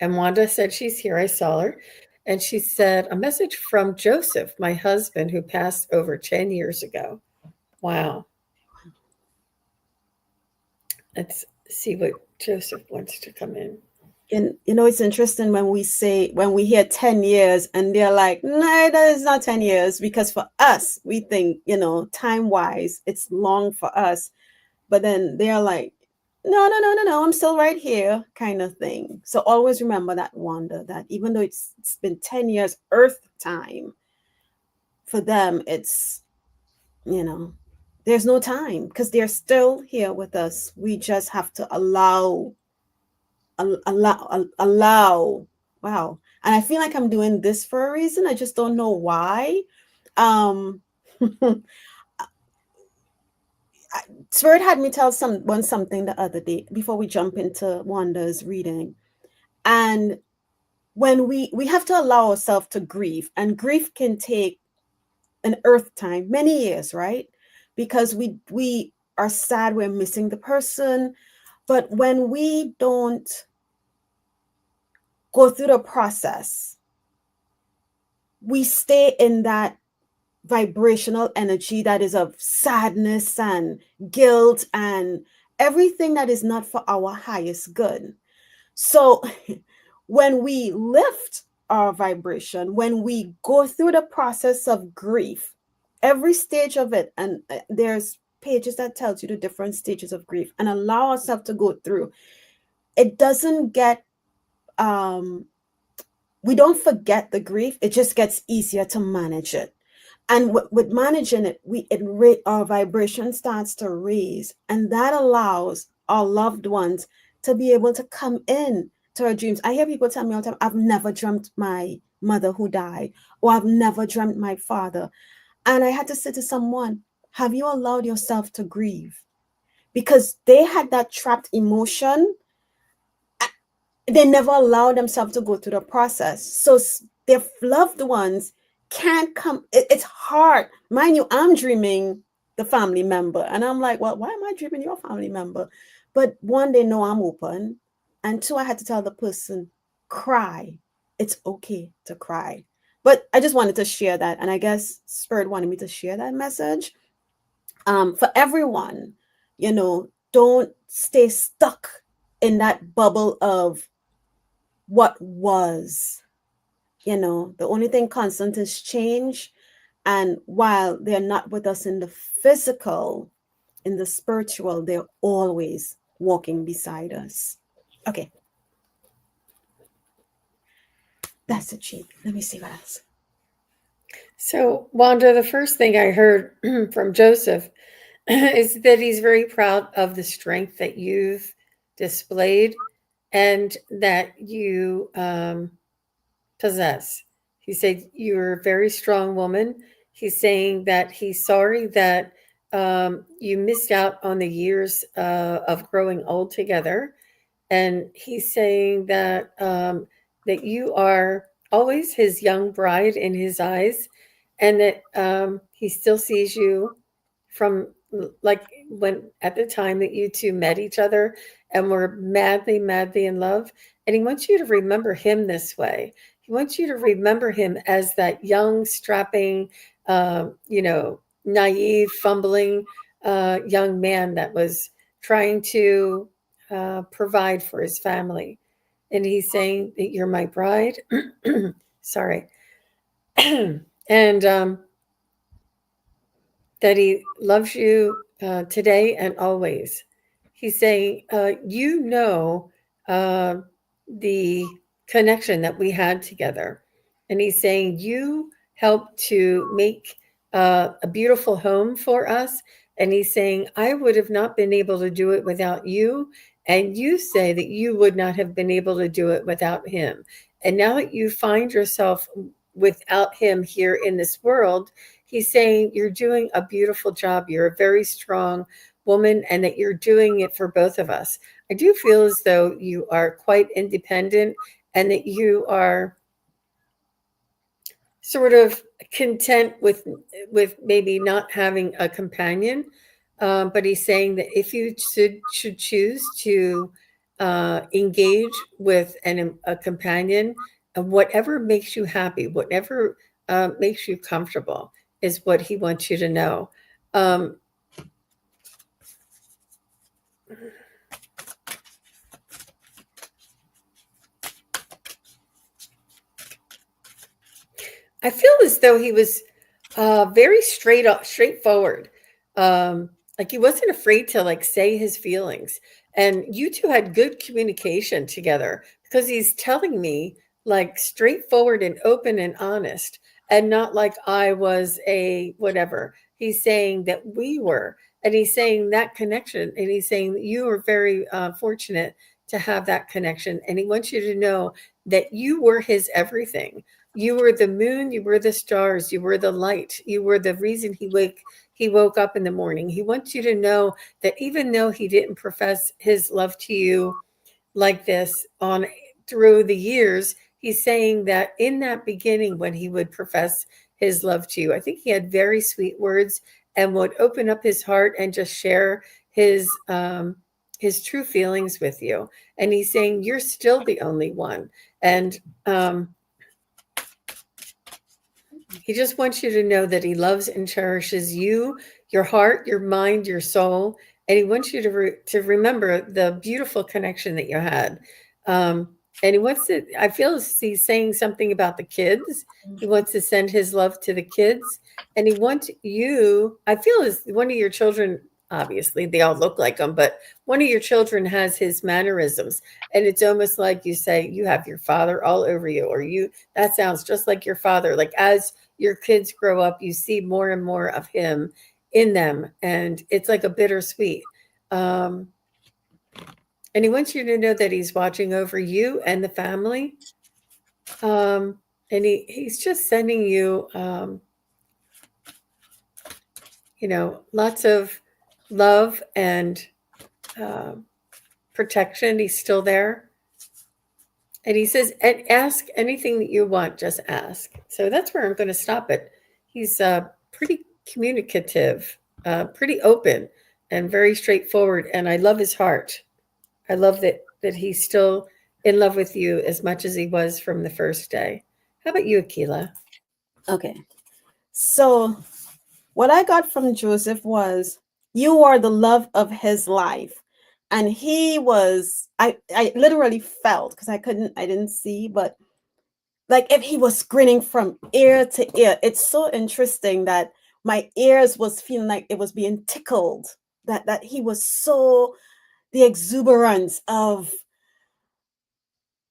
And Wanda said she's here. I saw her. And she said, a message from Joseph, my husband, who passed over 10 years ago. Wow. Let's see what Joseph wants to come in. And it's interesting when we hear 10 years and they're like, no, that is not 10 years, because for us, we think, time wise, it's long for us. But then they're like, no, I'm still right here, kind of thing. So always remember that, Wanda, that even though it's been 10 years Earth time, for them, it's, there's no time, because they're still here with us. We just have to allow. Wow. And I feel like I'm doing this for a reason. I just don't know why. Spirit had me tell someone something the other day before we jump into Wanda's reading. And when we have to allow ourselves to grieve, and grief can take an earth time, many years, right? Because we are sad, we're missing the person. But when we don't go through the process, we stay in that vibrational energy that is of sadness and guilt and everything that is not for our highest good. So when we lift our vibration, when we go through the process of grief, every stage of it, and there's pages that tells you the different stages of grief, and allow ourselves to go through, it doesn't get we don't forget the grief. It just gets easier to manage it. And with managing it, our vibration starts to raise, and that allows our loved ones to be able to come in to our dreams. I hear people tell me all the time, I've never dreamt my mother who died, or I've never dreamt my father. And I had to say to someone, have you allowed yourself to grieve? Because they had that trapped emotion. They never allow themselves to go through the process. So their loved ones can't come. It's hard. Mind you, I'm dreaming the family member. And I'm like, well, why am I dreaming your family member? But one, they know I'm open. And two, I had to tell the person, cry. It's okay to cry. But I just wanted to share that. And I guess Spirit wanted me to share that message. For everyone, don't stay stuck in that bubble of what was. The only thing constant is change. And while they're not with us in the physical, in the spiritual, they're always walking beside us. Okay. That's it, Jean. Let me see what else. So, Wanda, the first thing I heard from Joseph is that he's very proud of the strength that you've displayed and that you possess. He said you're a very strong woman. He's saying that he's sorry that you missed out on the years of growing old together, and he's saying that that you are always his young bride in his eyes, and that he still sees you from like when at the time that you two met each other and were madly, madly in love. And he wants you to remember him this way. He wants you to remember him as that young, strapping, naive, fumbling young man that was trying to provide for his family. And he's saying that you're my bride. Sorry. and that he loves you today and always. He's saying, the connection that we had together. And he's saying, you helped to make a beautiful home for us. And he's saying, I would have not been able to do it without you. And you say that you would not have been able to do it without him. And now that you find yourself without him here in this world, he's saying you're doing a beautiful job. You're a very strong woman, and that you're doing it for both of us. I do feel as though you are quite independent and that you are sort of content with maybe not having a companion. But he's saying that if you should choose to engage with a companion, and whatever makes you happy, whatever makes you comfortable, is what he wants you to know. I feel as though he was very straightforward. Like he wasn't afraid to like say his feelings, and you two had good communication together because he's telling me like straightforward and open and honest, and not like I was a whatever. He's saying that we were, and he's saying that connection, and he's saying that you were very fortunate to have that connection, and he wants you to know that you were his everything. You were the moon, you were the stars, you were the light, you were the reason he woke up in the morning. He wants you to know that even though he didn't profess his love to you like this on through the years, he's saying that in that beginning when he would profess his love to you, I think he had very sweet words and would open up his heart and just share his true feelings with you. And he's saying you're still the only one. And he just wants you to know that he loves and cherishes you, your heart, your mind, your soul, and he wants you to remember the beautiful connection that you had. And he wants to. I feel he's saying something about the kids. He wants to send his love to the kids, and he wants you. I feel as one of your children. Obviously, they all look like him, but one of your children has his mannerisms, and it's almost like you say you have your father all over you, or you. That sounds just like your father. Like as your kids grow up, you see more and more of him in them, and it's like a bittersweet. And he wants you to know that he's watching over you and the family. And he's just sending you, lots of love and protection. He's still there. And he says, and ask anything that you want, just ask. So that's where I'm going to stop it. He's pretty communicative, pretty open, and very straightforward. And I love his heart. I love that he's still in love with you as much as he was from the first day. How about you, Akela? Okay. So what I got from Joseph was, you are the love of his life. And he was, I literally felt, because I didn't see, but like if he was grinning from ear to ear. It's so interesting that my ears was feeling like it was being tickled, that he was so, the exuberance of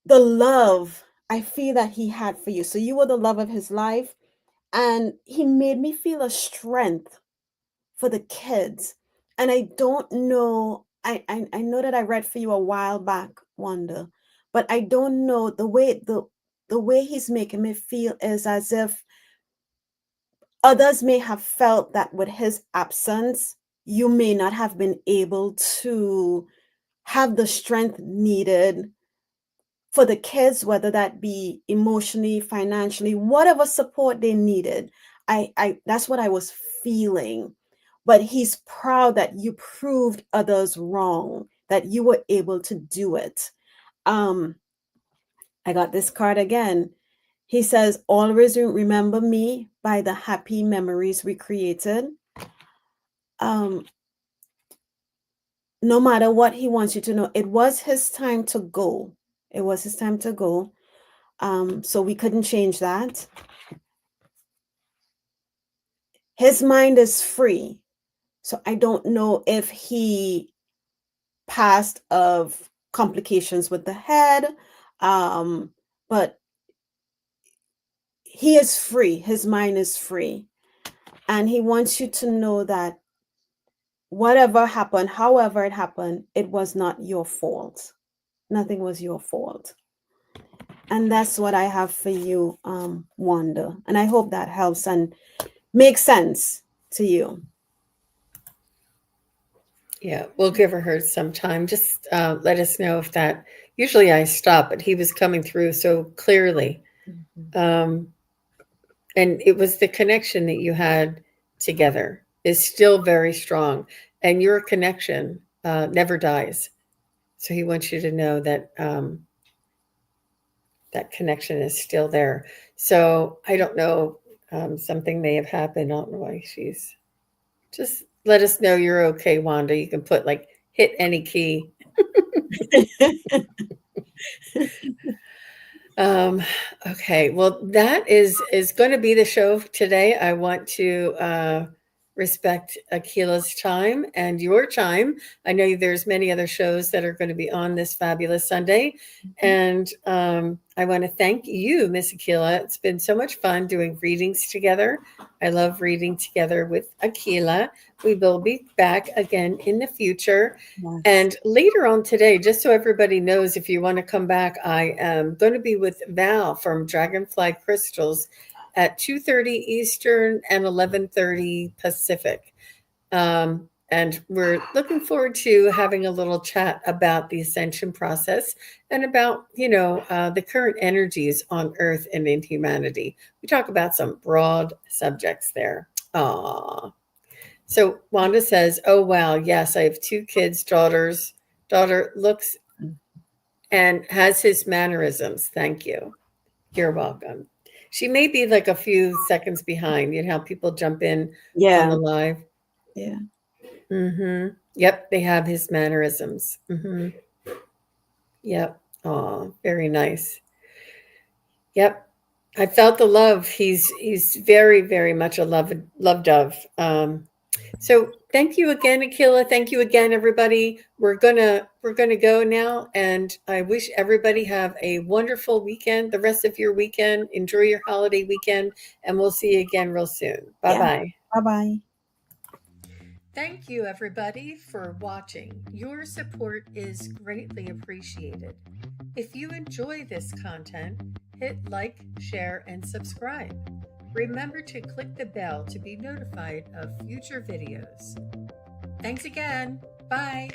the love I feel that he had for you. So you were the love of his life. And he made me feel a strength for the kids. And I don't know, I know that I read for you a while back, Wanda, but I don't know the way he's making me feel is as if others may have felt that with his absence, you may not have been able to have the strength needed for the kids, whether that be emotionally, financially, whatever support they needed. I that's what I was feeling. But he's proud that you proved others wrong, that you were able to do it. I got this card again. He says, always remember me by the happy memories we created. No matter what he wants you to know, it was his time to go. It was his time to go. So we couldn't change that. his mind is free. So I don't know if he passed of complications with the head, but he is free. His mind is free. And he wants you to know that whatever happened, however it happened, it was not your fault. Nothing was your fault. And that's what I have for you, Wanda. And I hope that helps and makes sense to you. Yeah, we'll give her some time. Just let us know if that. Usually I stop, but he was coming through so clearly. And it was the connection that you had together is still very strong. And your connection never dies. So he wants you to know that that connection is still there. So I don't know. Something may have happened. I don't know why she's. Just let us know you're okay, Wanda. You can put like hit any key. Okay, well, that is going to be the show today. I want to respect Akela's time and your time. I know there's many other shows that are going to be on this fabulous Sunday, and I want to thank you, Miss Akela. It's been so much fun doing readings together. I love reading together with Akela. We will be back again in the future. Yes. And later on today, just so everybody knows, if you want to come back, I am going to be with Val from Dragonfly Crystals at 2:30 Eastern and 11:30 Pacific. And we're looking forward to having a little chat about the ascension process and about, the current energies on Earth and in humanity. We talk about some broad subjects there. Aww. So Wanda says, oh, wow, yes, I have 2 kids, daughter looks and has his mannerisms. Thank you. You're welcome. She may be like a few seconds behind. You know how people jump in on the live? Yeah. Mm-hmm. Yep, they have his mannerisms. Mm-hmm. Yep. Oh, very nice. Yep. I felt the love. He's very, very much a love dove. So thank you again, Akela. Thank you again, everybody. We're gonna go now, and I wish everybody have a wonderful weekend. The rest of your weekend, enjoy your holiday weekend, and we'll see you again real soon. Bye bye. Bye bye. Thank you, everybody, for watching. Your support is greatly appreciated. If you enjoy this content, hit like, share, and subscribe. Remember to click the bell to be notified of future videos. Thanks again. Bye.